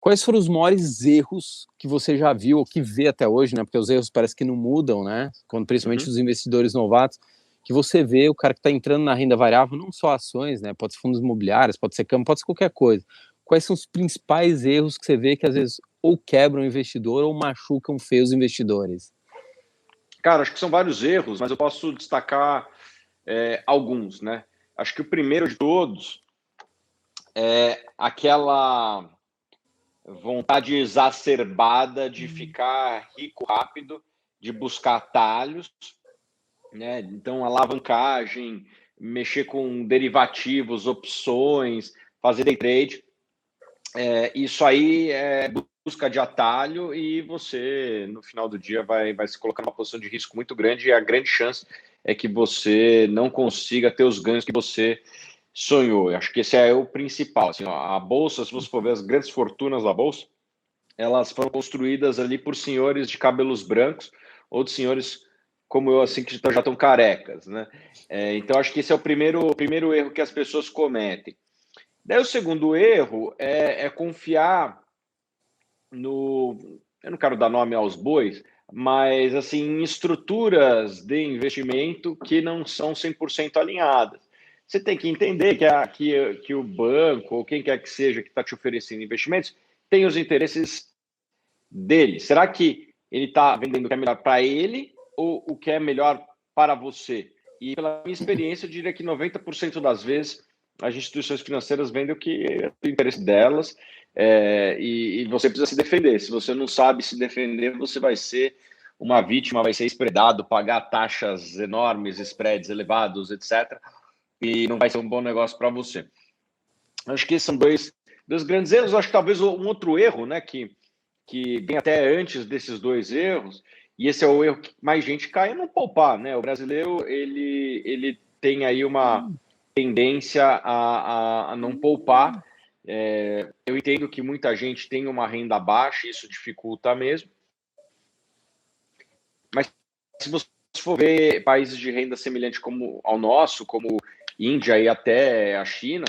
Quais foram os maiores erros que você já viu ou que vê até hoje, né? Porque os erros parece que não mudam, né? Quando, principalmente os investidores novatos, que você vê o cara que está entrando na renda variável, não só ações, né? Pode ser fundos imobiliários, pode ser câmbio, pode ser qualquer coisa. Quais são os principais erros que você vê que às vezes ou quebram o investidor ou machucam feio os investidores? Cara, acho que são vários erros, mas eu posso destacar alguns, né? Acho que o primeiro de todos é aquela vontade exacerbada de ficar rico rápido, de buscar atalhos, né? Então, alavancagem, mexer com derivativos, opções, fazer day trade. Isso aí é busca de atalho e você, no final do dia, vai se colocar numa posição de risco muito grande e a grande chance é que você não consiga ter os ganhos que você sonhou. Eu acho que esse é o principal. Assim, ó, a Bolsa, se você for ver as grandes fortunas da Bolsa, elas foram construídas ali por senhores de cabelos brancos ou de senhores como eu, assim, que já estão carecas, né? Então, acho que esse é o primeiro erro que as pessoas cometem. Daí o segundo erro é confiar no... Eu não quero dar nome aos bois, mas assim, em estruturas de investimento que não são 100% alinhadas. Você tem que entender que o banco, ou quem quer que seja que está te oferecendo investimentos, tem os interesses dele. Será que ele está vendendo o que é melhor para ele ou o que é melhor para você? E pela minha experiência, eu diria que 90% das vezes as instituições financeiras vendem o que é o interesse delas, e você precisa se defender. Se você não sabe se defender, você vai ser uma vítima, vai ser espredado, pagar taxas enormes, spreads elevados, etc. E não vai ser um bom negócio para você. Acho que esses são dois grandes erros. Acho que talvez um outro erro, né, que vem até antes desses dois erros, e esse é o erro que mais gente cai, é não poupar, né? O brasileiro, ele tem aí uma tendência a não poupar. Eu entendo que muita gente tem uma renda baixa, isso dificulta mesmo, mas se você for ver países de renda semelhante como ao nosso, como Índia e até a China,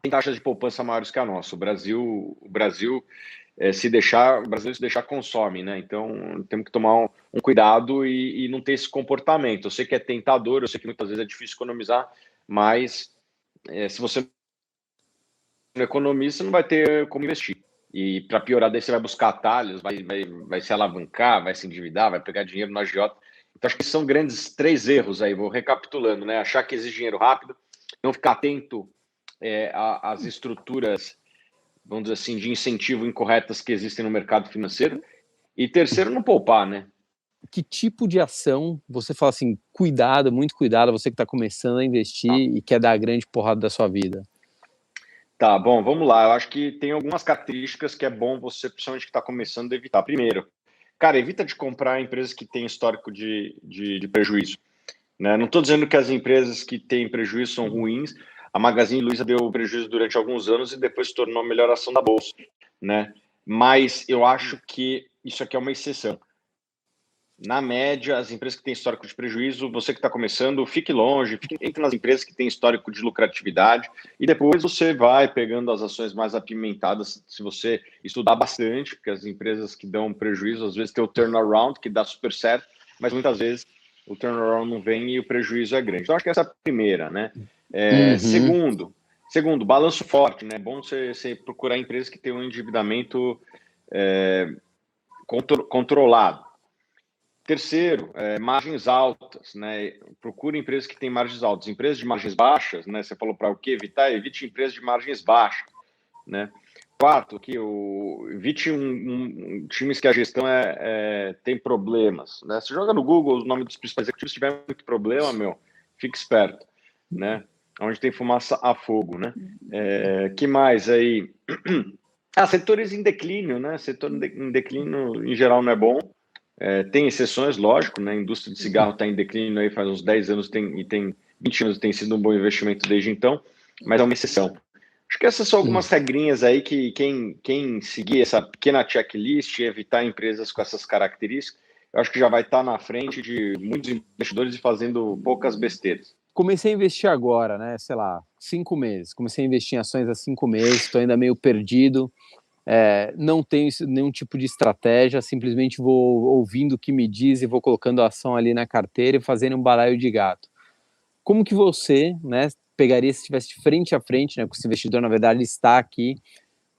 tem taxas de poupança maiores que a nossa. O Brasil se deixar, o brasileiro se deixar consome, né? Então temos que tomar um cuidado e não ter esse comportamento. Eu sei que é tentador, eu sei que muitas vezes é difícil economizar, mas se você não economiza, você não vai ter como investir. E para piorar, daí você vai buscar atalhos, vai se alavancar, vai se endividar, vai pegar dinheiro no agiota. Então acho que são grandes três erros aí, vou recapitulando, né? Achar que exige dinheiro rápido, não ficar atento às estruturas, vamos dizer assim, de incentivo incorretas que existem no mercado financeiro. E terceiro, não poupar, né? Que tipo de ação você fala assim, cuidado, muito cuidado, você que está começando a investir e quer dar a grande porrada da sua vida? Tá, bom, vamos lá. Eu acho que tem algumas características que é bom você, principalmente que está começando, a evitar. Primeiro, cara, evita de comprar empresas que têm histórico de prejuízo. Né? Não estou dizendo que as empresas que têm prejuízo são ruins. A Magazine Luiza deu prejuízo durante alguns anos e depois se tornou a melhor ação da Bolsa. Né? Mas eu acho que isso aqui é uma exceção. Na média, as empresas que têm histórico de prejuízo, você que está começando, fique longe, entre nas empresas que têm histórico de lucratividade e depois você vai pegando as ações mais apimentadas se você estudar bastante, porque as empresas que dão prejuízo, às vezes tem o turnaround, que dá super certo, mas muitas vezes o turnaround não vem e o prejuízo é grande. Então, acho que essa é a primeira, né? Segundo, balanço forte, né? É bom você procurar empresas que têm um endividamento controlado. Terceiro, margens altas, né? Procure empresas que têm margens altas. Empresas de margens baixas, né? Você falou para o que evitar? Evite empresas de margens baixas, né? Quarto, evite times que a gestão tem problemas, né? Você joga no Google o nome dos principais executivos, se tiver muito problema, fique esperto, né? Onde tem fumaça a fogo, né? Que mais aí? Setores em declínio, né? Setor em declínio, em geral, não é bom. Tem exceções, lógico, né? A indústria de cigarro está em declínio aí faz uns 10 anos, tem 20 anos, tem sido um bom investimento desde então, mas é uma exceção. Acho que essas são algumas regrinhas aí que quem seguir essa pequena checklist e evitar empresas com essas características, eu acho que já vai estar na frente de muitos investidores e fazendo poucas besteiras. Comecei a investir agora, né? Sei lá, 5 meses. Comecei a investir em ações há 5 meses, estou ainda meio perdido. não tenho nenhum tipo de estratégia, simplesmente vou ouvindo o que me diz e vou colocando a ação ali na carteira e fazendo um baralho de gato. Como que você, né, pegaria se estivesse de frente a frente, né, com esse investidor, na verdade, ele está aqui,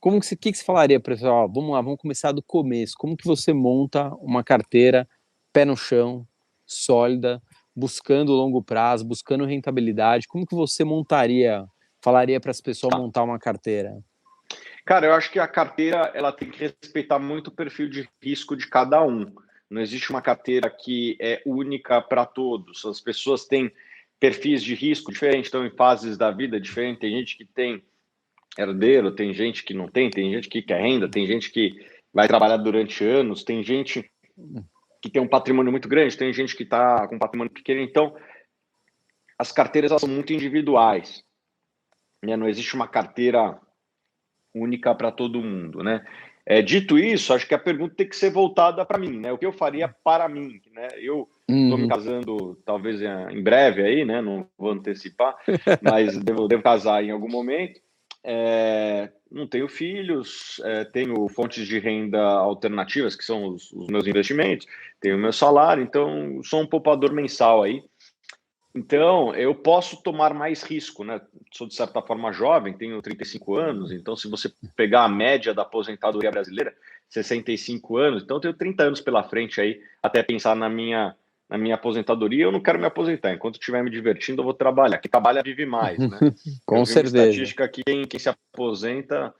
que você falaria para o pessoal? Vamos lá, vamos começar do começo. Como que você monta uma carteira pé no chão, sólida, buscando longo prazo, buscando rentabilidade? Como que você falaria para as pessoas montar uma carteira? Cara, eu acho que a carteira ela tem que respeitar muito o perfil de risco de cada um. Não existe uma carteira que é única para todos. As pessoas têm perfis de risco diferentes, estão em fases da vida diferentes. Tem gente que tem herdeiro, tem gente que não tem gente que quer renda, tem gente que vai trabalhar durante anos, tem gente que tem um patrimônio muito grande, tem gente que está com um patrimônio pequeno. Então, as carteiras elas são muito individuais, né? Não existe uma carteira única para todo mundo, né? Dito isso, acho que a pergunta tem que ser voltada para mim, né? O que eu faria para mim, né? Eu estou me casando, talvez em breve aí, né? Não vou antecipar, mas devo casar em algum momento. Não tenho filhos, tenho fontes de renda alternativas, que são os meus investimentos, tenho o meu salário, então sou um poupador mensal aí. Então, eu posso tomar mais risco, né? Sou, de certa forma, jovem, tenho 35 anos, então se você pegar a média da aposentadoria brasileira, 65 anos, então eu tenho 30 anos pela frente aí, até pensar na minha aposentadoria. Eu não quero me aposentar, enquanto eu estiver me divertindo eu vou trabalhar. Quem trabalha vive mais, né? Com eu vi uma certeza. estatística que quem se aposenta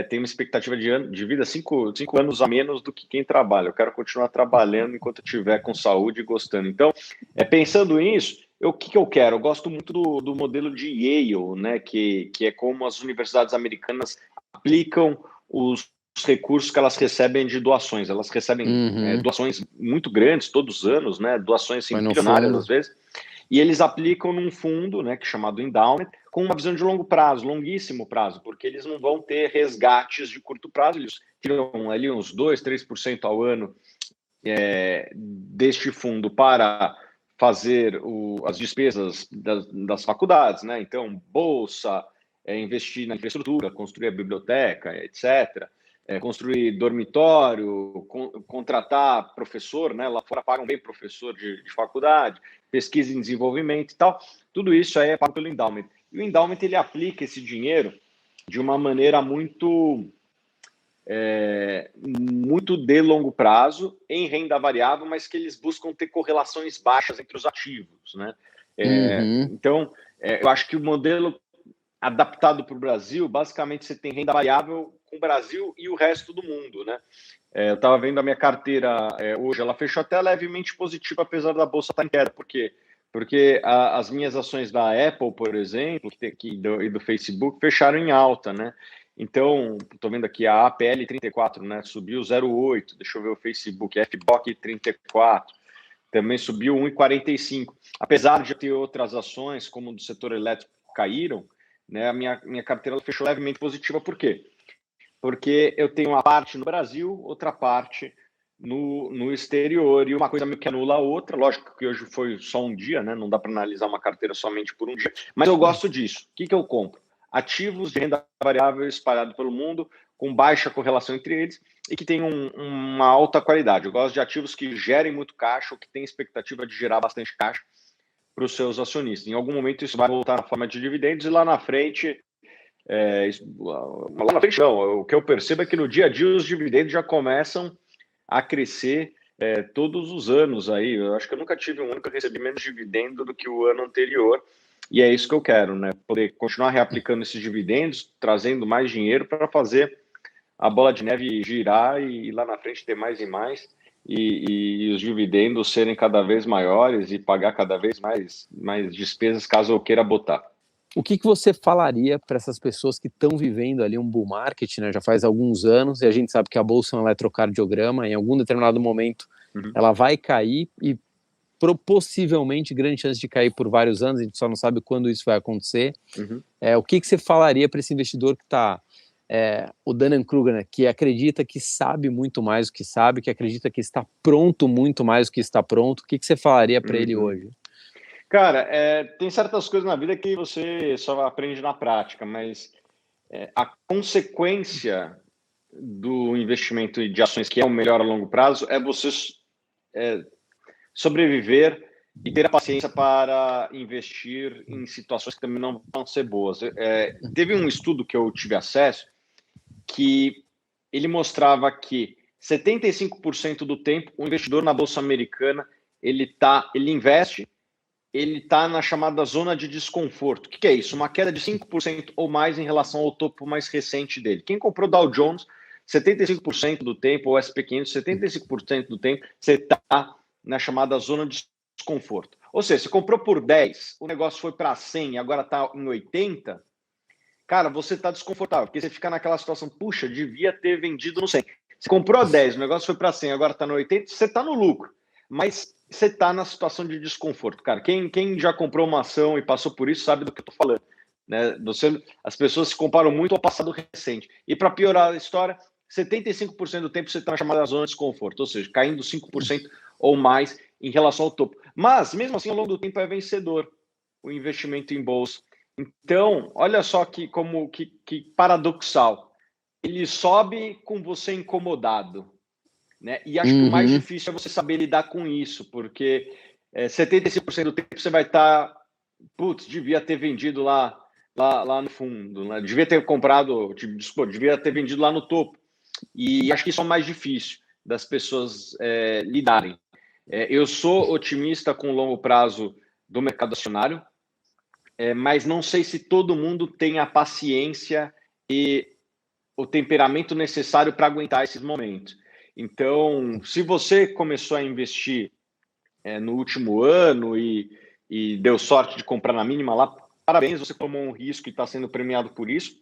tem uma expectativa de vida 5 anos a menos do que quem trabalha. Eu quero continuar trabalhando enquanto eu estiver com saúde e gostando. Então, pensando nisso, o que eu quero? Eu gosto muito do modelo de Yale, né? Que é como as universidades americanas aplicam os recursos que elas recebem de doações. Elas recebem doações muito grandes todos os anos, né? Doações assim, bilionárias às vezes. E eles aplicam num fundo, né, que é chamado endowment, com uma visão de longo prazo, longuíssimo prazo, porque eles não vão ter resgates de curto prazo, eles tiram ali uns 2, 3% ao ano deste fundo para fazer as despesas das faculdades, né? Então, bolsa, investir na infraestrutura, construir a biblioteca, etc., construir dormitório, contratar professor, né? Lá fora pagam bem professor de faculdade, pesquisa em desenvolvimento e tal. Tudo isso aí é pago pelo endowment. E o endowment ele aplica esse dinheiro de uma maneira muito de longo prazo em renda variável, mas que eles buscam ter correlações baixas entre os ativos, né? Então, eu acho que o modelo adaptado para o Brasil, basicamente você tem renda variável com o Brasil e o resto do mundo, né? Eu estava vendo a minha carteira hoje, ela fechou até levemente positiva, apesar da bolsa estar em queda. Por quê? Porque as minhas ações da Apple, por exemplo, e do Facebook, fecharam em alta, né? Então, estou vendo aqui a APL 34, né? Subiu 0,8. Deixa eu ver o Facebook, FBOC 34. Também subiu 1,45. Apesar de ter outras ações, como do setor elétrico, caíram, né? A minha carteira fechou levemente positiva. Por quê? Porque eu tenho uma parte no Brasil, outra parte no exterior, e uma coisa meio que anula a outra. Lógico que hoje foi só um dia, né? Não dá para analisar uma carteira somente por um dia, mas eu gosto disso. O que eu compro? Ativos de renda variável espalhados pelo mundo, com baixa correlação entre eles e que tem uma alta qualidade. Eu gosto de ativos que gerem muito caixa ou que têm expectativa de gerar bastante caixa para os seus acionistas. Em algum momento isso vai voltar na forma de dividendos e lá na frente lá na frente não, o que eu percebo é que no dia a dia os dividendos já começam a crescer todos os anos aí. Eu acho que eu nunca tive um ano que eu recebi menos dividendo do que o ano anterior, e é isso que eu quero, né? Poder continuar reaplicando esses dividendos, trazendo mais dinheiro para fazer a bola de neve girar e lá na frente ter mais e mais, e os dividendos serem cada vez maiores e pagar cada vez mais despesas caso eu queira botar. O que você falaria para essas pessoas que estão vivendo ali um bull market, né? Já faz alguns anos, e a gente sabe que a bolsa é um eletrocardiograma, em algum determinado momento ela vai cair e possivelmente grande chance de cair por vários anos, a gente só não sabe quando isso vai acontecer. O que você falaria para esse investidor que está, o Dunning-Kruger, né, que acredita que sabe muito mais do que sabe, que acredita que está pronto muito mais do que está pronto? O que você falaria para ele hoje? Cara, tem certas coisas na vida que você só aprende na prática, mas a consequência do investimento de ações que é o melhor a longo prazo é você sobreviver e ter a paciência para investir em situações que também não vão ser boas. Teve um estudo que eu tive acesso que ele mostrava que 75% do tempo o investidor na Bolsa Americana ele investe, ele está na chamada zona de desconforto. O que é isso? Uma queda de 5% ou mais em relação ao topo mais recente dele. Quem comprou Dow Jones, 75% do tempo, ou SP500, 75% do tempo, você está na chamada zona de desconforto. Ou seja, você comprou por 10, o negócio foi para 100 e agora está em 80, cara, você está desconfortável, porque você fica naquela situação, puxa, devia ter vendido no 100. Você comprou a 10, o negócio foi para 100, agora está no 80, você está no lucro. Mas você está na situação de desconforto, cara. Quem já comprou uma ação e passou por isso sabe do que eu estou falando. Né? As pessoas se comparam muito ao passado recente. E para piorar a história, 75% do tempo você está na chamada zona de desconforto, ou seja, caindo 5% ou mais em relação ao topo. Mas, mesmo assim, ao longo do tempo é vencedor o investimento em bolsa. Então, olha só que paradoxal. Ele sobe com você incomodado. Né? E acho que o mais difícil é você saber lidar com isso, porque 75% do tempo você vai estar, putz, devia ter vendido lá no fundo, né? Devia ter comprado, devia ter vendido lá no topo. E acho que isso é o mais difícil das pessoas lidarem. Eu sou otimista com o longo prazo do mercado acionário, mas não sei se todo mundo tem a paciência e o temperamento necessário para aguentar esses momentos. Então, se você começou a investir no último ano e deu sorte de comprar na mínima lá, parabéns, você tomou um risco e está sendo premiado por isso,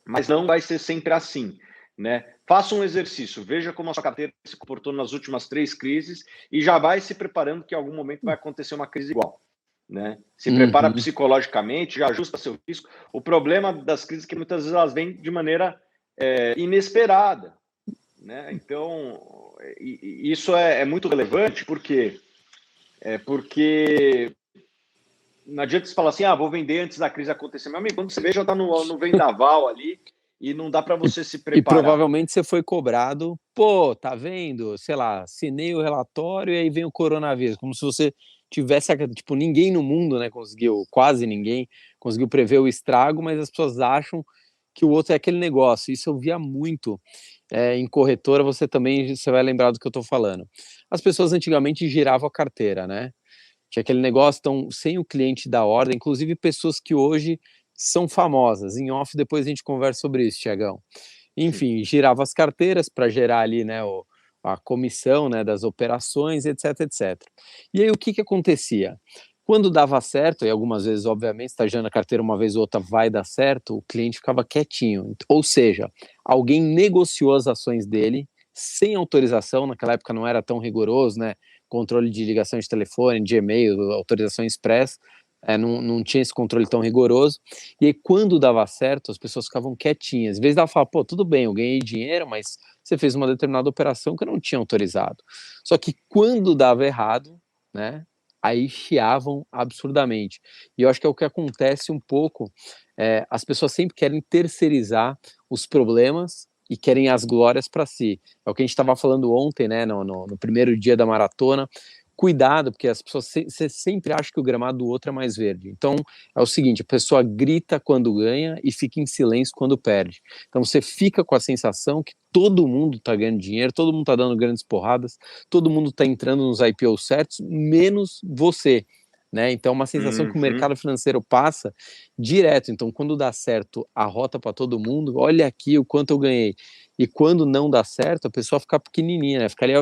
mas não vai ser sempre assim. Né? Faça um exercício, veja como a sua carteira se comportou nas últimas 3 crises e já vai se preparando que em algum momento vai acontecer uma crise igual. Né? Se prepara psicologicamente, já ajusta seu risco. O problema das crises é que muitas vezes elas vêm de maneira inesperada. Né? Então, isso é muito relevante porque não adianta você falar assim, vou vender antes da crise acontecer. Meu amigo, quando você vê, já está no vendaval ali e não dá para você se preparar. E provavelmente você foi cobrado, tá vendo? Sei lá, assinei o relatório e aí vem o coronavírus, como se você tivesse, tipo, ninguém no mundo, né, quase ninguém conseguiu prever o estrago, mas as pessoas acham que o outro é aquele negócio. Isso eu via muito em corretora, você vai lembrar do que eu tô falando. As pessoas antigamente giravam a carteira, né? Tinha aquele negócio, então, sem o cliente dar ordem, inclusive pessoas que hoje são famosas. Em off, depois a gente conversa sobre isso, Tiagão. Enfim, girava as carteiras para gerar ali, né, a comissão, né, das operações, etc, etc. E aí o que acontecia? Quando dava certo, e algumas vezes, obviamente, estagiando a carteira uma vez ou outra vai dar certo, o cliente ficava quietinho. Ou seja, alguém negociou as ações dele sem autorização, naquela época não era tão rigoroso, né? Controle de ligação de telefone, de e-mail, autorização express, não tinha esse controle tão rigoroso. E aí, quando dava certo, as pessoas ficavam quietinhas. Às vezes ela falava, tudo bem, eu ganhei dinheiro, mas você fez uma determinada operação que eu não tinha autorizado. Só que quando dava errado, né? Aí chiavam absurdamente. E eu acho que é o que acontece um pouco, as pessoas sempre querem terceirizar os problemas e querem as glórias para si. É o que a gente estava falando ontem, né, no primeiro dia da maratona. Cuidado, porque as pessoas sempre acham que o gramado do outro é mais verde. Então, é o seguinte, a pessoa grita quando ganha e fica em silêncio quando perde. Então, você fica com a sensação que todo mundo está ganhando dinheiro, todo mundo está dando grandes porradas, todo mundo está entrando nos IPOs certos, menos você. Né? Então, é uma sensação que o mercado financeiro passa direto. Então, quando dá certo a rota para todo mundo, olha aqui o quanto eu ganhei. E quando não dá certo, a pessoa fica pequenininha, né? Fica ali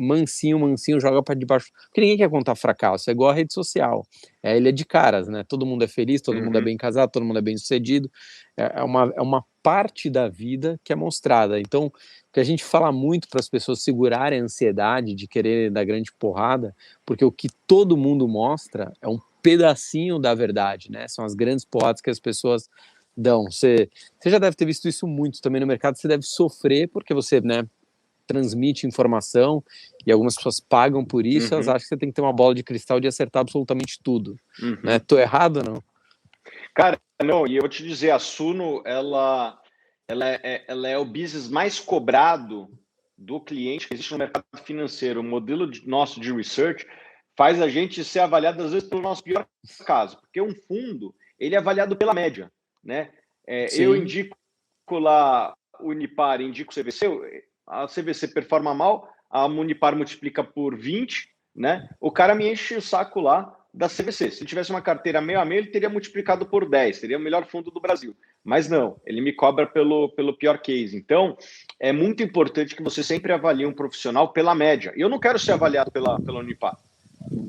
mansinho, joga para debaixo. Porque ninguém quer contar fracasso, é igual a rede social. Ele é de caras, né? Todo mundo é feliz, todo mundo é bem casado, todo mundo é bem sucedido. É uma parte da vida que é mostrada. Então, o que a gente fala muito para as pessoas segurarem a ansiedade de querer dar grande porrada, porque o que todo mundo mostra é um pedacinho da verdade, né? São as grandes porradas que as pessoas dão. Você já deve ter visto isso muito também no mercado, você deve sofrer porque você, né, transmite informação e algumas pessoas pagam por isso, elas acham que você tem que ter uma bola de cristal de acertar absolutamente tudo. Né? Tô errado ou não? Cara, não, e eu vou te dizer, a Suno, ela ela é o business mais cobrado do cliente que existe no mercado financeiro. O modelo nosso de research faz a gente ser avaliado, às vezes, pelo nosso pior caso, porque um fundo ele é avaliado pela média, né? Eu indico lá o Unipar, indico o CVC, a CVC performa mal, a Unipar multiplica por 20, né? O cara me enche o saco lá da CVC. Se ele tivesse uma carteira meio a meio, ele teria multiplicado por 10, seria o melhor fundo do Brasil. Mas não, ele me cobra pelo pior case. Então, é muito importante que você sempre avalie um profissional pela média. E eu não quero ser avaliado pela Unipar.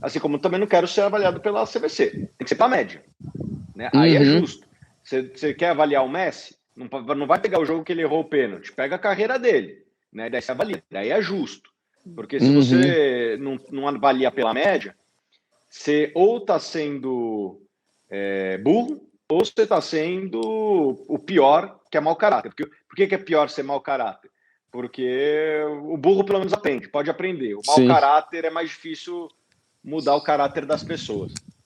Assim como também não quero ser avaliado pela CVC. Tem que ser pela média. Né? Aí é justo. Você quer avaliar o Messi? Não vai pegar o jogo que ele errou o pênalti. Pega a carreira dele. Né? Daí você avalia. Daí é justo. Porque se você não avalia pela média, você ou está sendo burro, ou você está sendo o pior, que é mau caráter. Por que é pior ser mau caráter? Porque o burro pelo menos aprende, pode aprender. O mau caráter é mais difícil mudar o caráter das pessoas.